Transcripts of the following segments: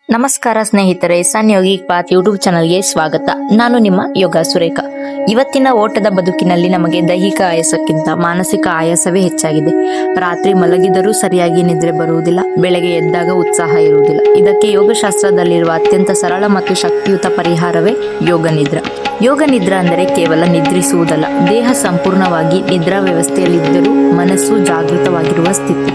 ನಮಸ್ಕಾರ ಸ್ನೇಹಿತರೆ, ಸನ್ yogic path YouTube ಚಾನಲ್ಗೆ ಸ್ವಾಗತ. ನಾನು ನಿಮ್ಮ ಯೋಗ ಸುರೇಖ. ಇವತ್ತಿನ ಓಟದ ಬದುಕಿನಲ್ಲಿ ನಮಗೆ ದೈಹಿಕ ಆಯಾಸಕ್ಕಿಂತ ಮಾನಸಿಕ ಆಯಾಸವೇ ಹೆಚ್ಚಾಗಿದೆ. ರಾತ್ರಿ ಮಲಗಿದರೂ ಸರಿಯಾಗಿ ನಿದ್ರೆ ಬರುವುದಿಲ್ಲ, ಬೆಳಗ್ಗೆ ಎದ್ದಾಗ ಉತ್ಸಾಹ ಇರುವುದಿಲ್ಲ. ಇದಕ್ಕೆ ಯೋಗಶಾಸ್ತ್ರದಲ್ಲಿರುವ ಅತ್ಯಂತ ಸರಳ ಮತ್ತು ಶಕ್ತಿಯುತ ಪರಿಹಾರವೇ ಯೋಗ ನಿದ್ರಾ. ಯೋಗ ನಿದ್ರಾ ಅಂದರೆ ಕೇವಲ ನಿದ್ರಿಸುವುದಲ್ಲ, ದೇಹ ಸಂಪೂರ್ಣವಾಗಿ ನಿದ್ರಾ ವ್ಯವಸ್ಥೆಯಲ್ಲಿದ್ದರೂ ಮನಸ್ಸು ಜಾಗೃತವಾಗಿರುವ ಸ್ಥಿತಿ.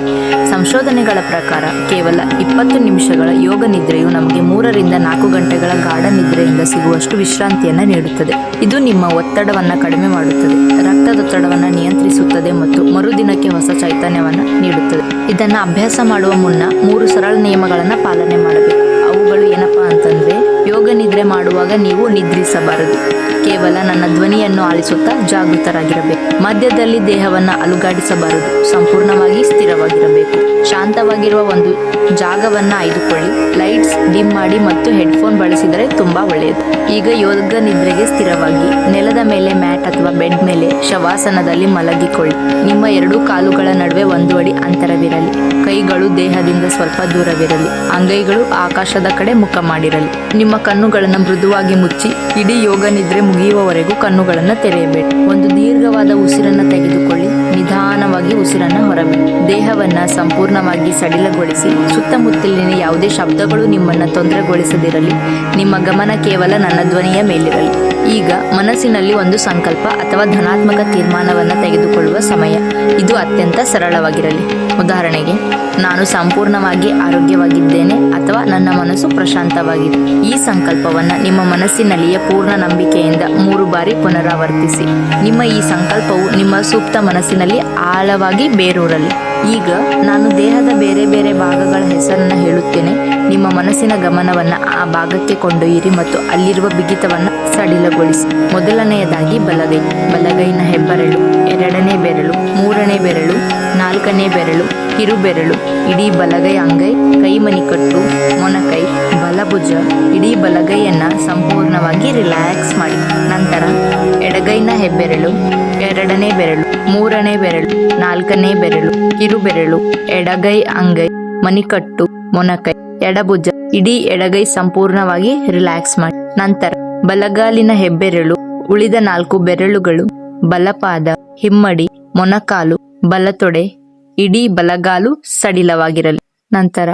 ಸಂಶೋಧನೆಗಳ ಪ್ರಕಾರ ಕೇವಲ 20 ನಿಮಿಷಗಳ ಯೋಗ ನಿದ್ರೆಯು ನಮಗೆ 3 ರಿಂದ 4 ಗಂಟೆಗಳ ಗಾಢ ನಿದ್ರೆಯಿಂದ ಸಿಗುವಷ್ಟು ವಿಶ್ರಾಂತಿಯನ್ನು ನೀಡುತ್ತದೆ. ಇದು ನಿಮ್ಮ ಒತ್ತಡವನ್ನು ಕಡಿಮೆ ಮಾಡುತ್ತದೆ, ರಕ್ತದೊತ್ತಡವನ್ನು ನಿಯಂತ್ರಿಸುತ್ತದೆ ಮತ್ತು ಮರುದಿನಕ್ಕೆ ಹೊಸ ಚೈತನ್ಯವನ್ನು ನೀಡುತ್ತದೆ. ಇದನ್ನು ಅಭ್ಯಾಸ ಮಾಡುವ ಮುನ್ನ 3 ಸರಳ ನಿಯಮಗಳನ್ನು ಪಾಲನೆ ಮಾಡಬೇಕು. ಅವುಗಳು ಏನಪ್ಪಾ ಅಂತಂದ್ರೆ, ಯೋಗ ನಿದ್ರೆ ಮಾಡುವಾಗ ನೀವು ನಿದ್ರಿಸಬಾರದು. ಕೇವಲ ನನ್ನ ಧ್ವನಿಯನ್ನು ಆಲಿಸುತ್ತಾ ಜಾಗೃತರಾಗಿರಬೇಕು. ಮಧ್ಯದಲ್ಲಿ ದೇಹವನ್ನು ಅಲುಗಾಡಿಸಬಾರದು. ಸಂಪೂರ್ಣವಾಗಿ ಸ್ಥಿರವಾಗಿರಬೇಕು. ಶಾಂತವಾಗಿರುವ ಒಂದು ಜಾಗವನ್ನು ಆಯ್ದುಕೊಳ್ಳಿ. ಲೈಟ್ಸ್ ಡಿಮ್ ಮಾಡಿ ಮತ್ತು ಹೆಡ್ಫೋನ್ ಬಳಸಿದರೆ ತುಂಬಾ ಒಳ್ಳೆಯದು. ಈಗ ಯೋಗ ನಿದ್ರೆಗೆ ಸ್ಥಿರವಾಗಿ ನೆಲದ ಮೇಲೆ ಮ್ಯಾಟ್ ಅಥವಾ ಬೆಡ್ ಮೇಲೆ ಶವಾಸನದಲ್ಲಿ ಮಲಗಿಕೊಳ್ಳಿ. ನಿಮ್ಮ 2 ಕಾಲುಗಳ ನಡುವೆ 1 ಅಡಿ ಅಂತರವಿರಲಿ. ಕೈಗಳು ದೇಹದಿಂದ ಸ್ವಲ್ಪ ದೂರವಿರಲಿ. ಅಂಗೈಗಳು ಆಕಾಶದ ಕಡೆ ಮುಖ ಮಾಡಿರಲಿ. ನಿಮ್ಮ ಕಣ್ಣುಗಳನ್ನು ಮೃದುವಾಗಿ ಮುಚ್ಚಿ ಇಡೀ ಯೋಗ ನಿದ್ರೆ ಮುಗಿಯುವವರೆಗೂ ಕಣ್ಣುಗಳನ್ನು ತೆರೆಯಬೇಡಿ. ಒಂದು ದೀರ್ಘವಾದ ಉಸಿರನ್ನು ತೆಗೆದುಕೊಳ್ಳಿ. ನಿಧಾನವಾಗಿ ಉಸಿರನ್ನು ಹೊರಬಿಡಿ. ದೇಹವನ್ನ ಸಂಪೂರ್ಣವಾಗಿ ಸಡಿಲಗೊಳಿಸಿ. ಸುತ್ತಮುತ್ತಲಿನ ಯಾವುದೇ ಶಬ್ದಗಳು ನಿಮ್ಮನ್ನು ತೊಂದರೆಗೊಳಿಸದಿರಲಿ. ನಿಮ್ಮ ಗಮನ ಕೇವಲ ನನ್ನ ಧ್ವನಿಯ ಮೇಲಿರಲಿ. ಈಗ ಮನಸ್ಸಿನಲ್ಲಿ ಒಂದು ಸಂಕಲ್ಪ ಅಥವಾ ಧನಾತ್ಮಕ ತೀರ್ಮಾನವನ್ನು ತೆಗೆದುಕೊಳ್ಳುವ ಸಮಯ. ಇದು ಅತ್ಯಂತ ಸರಳವಾಗಿರಲಿ. ಉದಾಹರಣೆಗೆ, ನಾನು ಸಂಪೂರ್ಣವಾಗಿ ಆರೋಗ್ಯವಾಗಿದ್ದೇನೆ ಅಥವಾ ನನ್ನ ಮನಸ್ಸು ಪ್ರಶಾಂತವಾಗಿದೆ. ಈ ಸಂಕಲ್ಪವನ್ನು ನಿಮ್ಮ ಮನಸ್ಸಿನಲ್ಲಿಯೇ ಪೂರ್ಣ ನಂಬಿಕೆಯಿಂದ 3 ಬಾರಿ ಪುನರಾವರ್ತಿಸಿ. ನಿಮ್ಮ ಈ ಸಂಕಲ್ಪವು ನಿಮ್ಮ ಸೂಕ್ತ ಮನಸ್ಸಿನಲ್ಲಿ ಆಳವಾಗಿ ಬೇರೂರಲಿ. ಈಗ ನಾನು ದೇಹದ ಬೇರೆ ಬೇರೆ ಭಾಗಗಳ ಹೆಸರನ್ನು ಹೇಳುತ್ತೇನೆ. ನಿಮ್ಮ ಮನಸ್ಸಿನ ಗಮನವನ್ನು ಆ ಭಾಗಕ್ಕೆ ಕೊಂಡೊಯ್ಯಿರಿ ಮತ್ತು ಅಲ್ಲಿರುವ ಬಿಗಿತವನ್ನು ಸಡಿಲಗೊಳಿಸಿ. ಮೊದಲನೆಯದಾಗಿ ಬಲಗೈ. ಬಲಗೈನ ಹೆಬ್ಬೆರಳು, 2ನೇ ಬೆರಳು, 3ನೇ ಬೆರಳು, 4ನೇ ಬೆರಳು, ಕಿರುಬೆರಳು, ಇಡೀ ಬಲಗೈ ಅಂಗೈ, ಕೈ ಮಣಿಕಟ್ಟು, ಮೊಣಕೈ, ಬಲಭುಜ, ಇಡೀ ಬಲಗೈಯನ್ನ ಸಂಪೂರ್ಣವಾಗಿ ರಿಲ್ಯಾಕ್ಸ್ ಮಾಡಿ. ನಂತರ ಎಡಗೈನ ಹೆಬ್ಬೆರಳು, 2ನೇ ಬೆರಳು, 3ನೇ ಬೆರಳು, 4ನೇ ಬೆರಳು, ಕಿರುಬೆರಳು, ಎಡಗೈ ಅಂಗೈ, ಮಣಿಕಟ್ಟು, ಮೊಣಕೈ, ಎಡಭುಜ, ಇಡೀ ಎಡಗೈ ಸಂಪೂರ್ಣವಾಗಿ ರಿಲ್ಯಾಕ್ಸ್ ಮಾಡಿ. ನಂತರ ಬಲಗಾಲಿನ ಹೆಬ್ಬೆರಳು, ಉಳಿದ 4 ಬೆರಳುಗಳು, ಬಲಪಾದ, ಹಿಮ್ಮಡಿ, ಮೊಣಕಾಲು, ಬಲತೊಡೆ, ಇಡೀ ಬಲಗಾಲು ಸಡಿಲವಾಗಿರಲಿ. ನಂತರ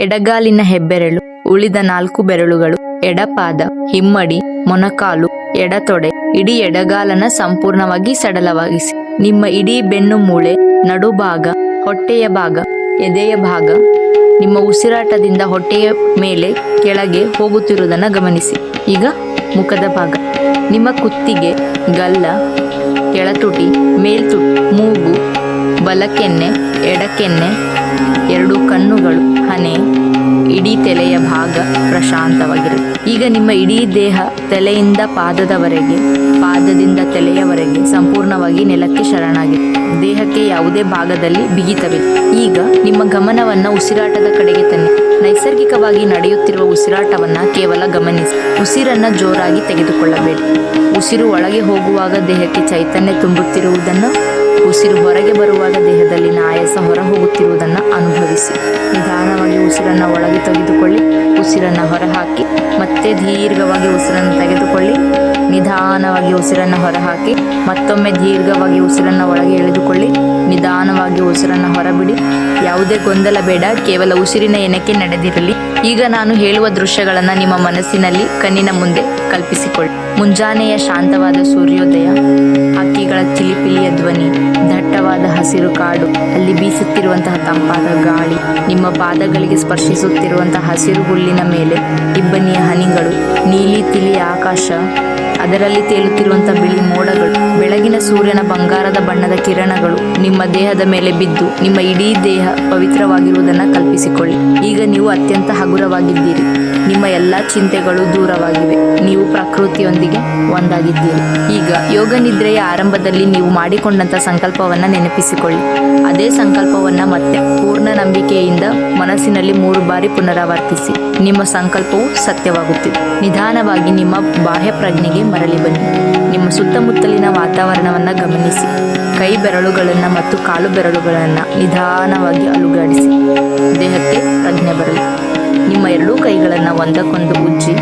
ಎಡಗಾಲಿನ ಹೆಬ್ಬೆರಳು, ಉಳಿದ 4 ಬೆರಳುಗಳು, ಎಡಪಾದ, ಹಿಮ್ಮಡಿ, ಮೊಣಕಾಲು, ಎಡತೊಡೆ, ಇಡೀ ಎಡಗಾಲನ್ನ ಸಂಪೂರ್ಣವಾಗಿ ಸಡಲವಾಗಿಸಿ. ನಿಮ್ಮ ಇಡೀ ಬೆನ್ನು ಮೂಳೆ, ನಡುಭಾಗ, ಹೊಟ್ಟೆಯ ಭಾಗ, ಎದೆಯ ಭಾಗ ನಿಮ್ಮ ಉಸಿರಾಟದಿಂದ ಹೊಟ್ಟೆಯ ಮೇಲೆ ಕೆಳಗೆ ಹೋಗುತ್ತಿರುವುದನ್ನು ಗಮನಿಸಿ. ಈಗ ಮುಖದ ಭಾಗ, ನಿಮ್ಮ ಕುತ್ತಿಗೆ, ಗಲ್ಲ, ಕೆಳತುಟಿ, ಮೇಲ್ತುಟಿ, ಮೂಗು, ಬಲಕೆನ್ನೆ, ಎಡಕೆನ್ನೆ, 2 ಕಣ್ಣುಗಳು, ಹಣೆ, ಇಡೀ ತಲೆಯ ಭಾಗ ಪ್ರಶಾಂತವಾಗಿರುತ್ತೆ. ಈಗ ನಿಮ್ಮ ಇಡೀ ದೇಹ ತಲೆಯಿಂದ ಪಾದದವರೆಗೆ, ಪಾದದಿಂದ ತಲೆಯವರೆಗೆ ಸಂಪೂರ್ಣವಾಗಿ ನೆಲಕ್ಕೆ ಶರಣಾಗಿದೆ. ದೇಹಕ್ಕೆ ಯಾವುದೇ ಭಾಗದಲ್ಲಿ ಬಿಗಿತವಿದೆ. ಈಗ ನಿಮ್ಮ ಗಮನವನ್ನು ಉಸಿರಾಟದ ಕಡೆಗೆ ತನ್ನಿ. ನೈಸರ್ಗಿಕವಾಗಿ ನಡೆಯುತ್ತಿರುವ ಉಸಿರಾಟವನ್ನ ಕೇವಲ ಗಮನಿಸಿ. ಉಸಿರನ್ನ ಜೋರಾಗಿ ತೆಗೆದುಕೊಳ್ಳಬೇಡಿ. ಉಸಿರು ಒಳಗೆ ಹೋಗುವಾಗ ದೇಹಕ್ಕೆ ಚೈತನ್ಯ ತುಂಬುತ್ತಿರುವುದನ್ನು, ಉಸಿರು ಹೊರಗೆ ಬರುವಾಗ ದೇಹದಲ್ಲಿನ ಆಯಾಸ ಹೊರ ಹೋಗುತ್ತಿರುವುದನ್ನು ಅನುಭವಿಸಿ. ನಿಧಾನವಾಗಿ ಉಸಿರನ್ನು ಒಳಗೆ ತೆಗೆದುಕೊಳ್ಳಿ, ಉಸಿರನ್ನು ಹೊರಹಾಕಿ. ಮತ್ತೆ ದೀರ್ಘವಾಗಿ ಉಸಿರನ್ನು ತೆಗೆದುಕೊಳ್ಳಿ, ನಿಧಾನವಾಗಿ ಉಸಿರನ್ನು ಹೊರಹಾಕಿ. ಮತ್ತೊಮ್ಮೆ ದೀರ್ಘವಾಗಿ ಉಸಿರನ್ನು ಒಳಗೆ ಎಳೆದುಕೊಳ್ಳಿ, ನಿಧಾನವಾಗಿ ಉಸಿರನ್ನು ಹೊರಬಿಡಿ. ಯಾವುದೇ ಗೊಂದಲ ಬೇಡ, ಕೇವಲ ಉಸಿರಿನ ಎಣಿಕೆ ನಡೆದಿರಲಿ. ಈಗ ನಾನು ಹೇಳುವ ದೃಶ್ಯಗಳನ್ನು ನಿಮ್ಮ ಮನಸ್ಸಿನಲ್ಲಿ ಕಣ್ಣಿನ ಮುಂದೆ ಕಲ್ಪಿಸಿಕೊಳ್ಳಿ. ಮುಂಜಾನೆಯ ಶಾಂತವಾದ ಸೂರ್ಯೋದಯ, ಹಕ್ಕಿಗಳ ಚಿಲಿಪಿಲಿಯ ಧ್ವನಿ, ದಟ್ಟವಾದ ಹಸಿರು ಕಾಡು, ಅಲ್ಲಿ ಬೀಸುತ್ತಿರುವಂತಹ ತಂಪಾದ ಗಾಳಿ, ನಿಮ್ಮ ಪಾದಗಳಿಗೆ ಸ್ಪರ್ಶಿಸುತ್ತಿರುವಂತಹ ಹಸಿರು ಹುಲ್ಲಿನ ಮೇಲೆ ಇಬ್ಬನಿಯ ಹನಿಗಳು, ನೀಲಿ ತಿಳಿ ಆಕಾಶ, ಅದರಲ್ಲಿ ತೇಲುತ್ತಿರುವಂತಹ ಬಿಳಿ ಮೋಡಗಳು, ಬೆಳಗಿನ ಸೂರ್ಯನ ಬಂಗಾರದ ಬಣ್ಣದ ಕಿರಣಗಳು ನಿಮ್ಮ ದೇಹದ ಮೇಲೆ ಬಿದ್ದು ನಿಮ್ಮ ಇಡೀ ದೇಹ ಪವಿತ್ರವಾಗಿರುವುದನ್ನು ಕಲ್ಪಿಸಿಕೊಳ್ಳಿ. ಈಗ ನೀವು ಅತ್ಯಂತ ಹಗುರವಾಗಿದ್ದೀರಿ. ನಿಮ್ಮ ಎಲ್ಲ ಚಿಂತೆಗಳು ದೂರವಾಗಿವೆ. ನೀವು ಪ್ರಕೃತಿಯೊಂದಿಗೆ ಒಂದಾಗಿದ್ದೀರಿ. ಈಗ ಯೋಗ ನಿದ್ರೆಯ ಆರಂಭದಲ್ಲಿ ನೀವು ಮಾಡಿಕೊಂಡಂಥ ಸಂಕಲ್ಪವನ್ನು ನೆನಪಿಸಿಕೊಳ್ಳಿ. ಅದೇ ಸಂಕಲ್ಪವನ್ನು ಮತ್ತೆ ಪೂರ್ಣ ನಂಬಿಕೆಯಿಂದ ಮನಸ್ಸಿನಲ್ಲಿ 3 ಬಾರಿ ಪುನರಾವರ್ತಿಸಿ. ನಿಮ್ಮ ಸಂಕಲ್ಪವು ಸತ್ಯವಾಗುತ್ತಿದೆ. ನಿಧಾನವಾಗಿ ನಿಮ್ಮ ಬಾಹ್ಯ ಪ್ರಜ್ಞೆಗೆ ಮರಳಿ ಬನ್ನಿ. ನಿಮ್ಮ ಸುತ್ತಮುತ್ತಲಿನ ವಾತಾವರಣವನ್ನು ಗಮನಿಸಿ. ಕೈ ಬೆರಳುಗಳನ್ನು ಮತ್ತು ಕಾಲು ಬೆರಳುಗಳನ್ನು ನಿಧಾನವಾಗಿ ಅಲುಗಾಡಿಸಿ. ದೇಹಕ್ಕೆ ಪ್ರಜ್ಞೆ ಬರಲಿ. ನಿಮ್ಮ 2 ಕೈಗಳನ್ನು ಒಂದಕ್ಕೊಂದು ಉಜ್ಜಿ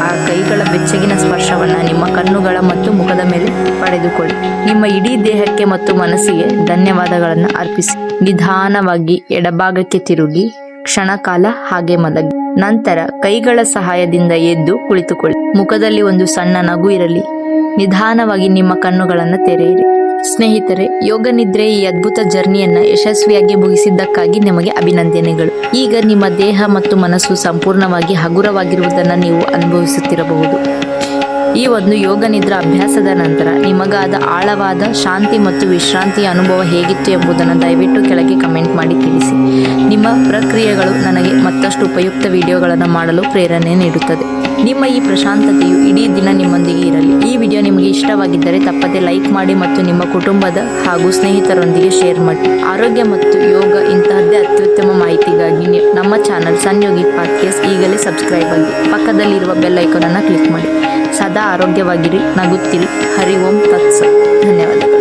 ಆ ಕೈಗಳ ಬೆಚ್ಚಗಿನ ಸ್ಪರ್ಶವನ್ನು ನಿಮ್ಮ ಕಣ್ಣುಗಳ ಮತ್ತು ಮುಖದ ಮೇಲೆ ಪಡೆದುಕೊಳ್ಳಿ. ನಿಮ್ಮ ಇಡೀ ದೇಹಕ್ಕೆ ಮತ್ತು ಮನಸ್ಸಿಗೆ ಧನ್ಯವಾದಗಳನ್ನು ಅರ್ಪಿಸಿ ನಿಧಾನವಾಗಿ ಎಡಭಾಗಕ್ಕೆ ತಿರುಗಿ ಕ್ಷಣಕಾಲ ಹಾಗೆ ಮಲಗಿ. ನಂತರ ಕೈಗಳ ಸಹಾಯದಿಂದ ಎದ್ದು ಕುಳಿತುಕೊಳ್ಳಿ. ಮುಖದಲ್ಲಿ ಒಂದು ಸಣ್ಣ ನಗು ಇರಲಿ. ನಿಧಾನವಾಗಿ ನಿಮ್ಮ ಕಣ್ಣುಗಳನ್ನು ತೆರೆಯಿರಿ. ಸ್ನೇಹಿತರೆ, ಯೋಗ ನಿದ್ರೆ ಈ ಅದ್ಭುತ ಜರ್ನಿಯನ್ನ ಯಶಸ್ವಿಯಾಗಿ ಮುಗಿಸಿದ್ದಕ್ಕಾಗಿ ನಿಮಗೆ ಅಭಿನಂದನೆಗಳು. ಈಗ ನಿಮ್ಮ ದೇಹ ಮತ್ತು ಮನಸ್ಸು ಸಂಪೂರ್ಣವಾಗಿ ಹಗುರವಾಗಿರುವುದನ್ನು ನೀವು ಅನುಭವಿಸುತ್ತಿರಬಹುದು. ಈ ಒಂದು ಯೋಗ ನಿದ್ರಾ ಅಭ್ಯಾಸದ ನಂತರ ನಿಮಗಾದ ಆಳವಾದ ಶಾಂತಿ ಮತ್ತು ವಿಶ್ರಾಂತಿಯ ಅನುಭವ ಹೇಗಿತ್ತು ಎಂಬುದನ್ನು ದಯವಿಟ್ಟು ಕೆಳಗೆ ಕಮೆಂಟ್ ಮಾಡಿ ತಿಳಿಸಿ. ನಿಮ್ಮ ಪ್ರಕ್ರಿಯೆಗಳು ನನಗೆ ಮತ್ತಷ್ಟು ಉಪಯುಕ್ತ ವಿಡಿಯೋಗಳನ್ನು ಮಾಡಲು ಪ್ರೇರಣೆ ನೀಡುತ್ತದೆ. ನಿಮ್ಮ ಈ ಪ್ರಶಾಂತತೆಯು ಇಡೀ ದಿನ ನಿಮ್ಮೊಂದಿಗೆ ಇರಲಿ. ಈ ವಿಡಿಯೋ ನಿಮಗೆ ಇಷ್ಟವಾಗಿದ್ದರೆ ತಪ್ಪದೆ ಲೈಕ್ ಮಾಡಿ ಮತ್ತು ನಿಮ್ಮ ಕುಟುಂಬದ ಹಾಗೂ ಸ್ನೇಹಿತರೊಂದಿಗೆ ಶೇರ್ ಮಾಡಿ. ಆರೋಗ್ಯ ಮತ್ತು ಯೋಗ ಇಂತಹದ್ದೇ ಅತ್ಯುತ್ತಮ ಮಾಹಿತಿಗಾಗಿ ನಮ್ಮ ಚಾನಲ್ ಸನ್ ಯೋಗಿ ಪಾಡ್ಕಾಸ್ಟ್ ಈಗಲೇ ಸಬ್ಸ್ಕ್ರೈಬ್ ಆಗಿ ಪಕ್ಕದಲ್ಲಿರುವ ಬೆಲ್ ಐಕಾನ್ ಅನ್ನು ಕ್ಲಿಕ್ ಮಾಡಿ. ಸದಾ ಆರೋಗ್ಯವಾಗಿರಿ, ನಗುತ್ತಿರಿ. ಹರಿ ಓಂ ತತ್ಸತ್. ಧನ್ಯವಾದ.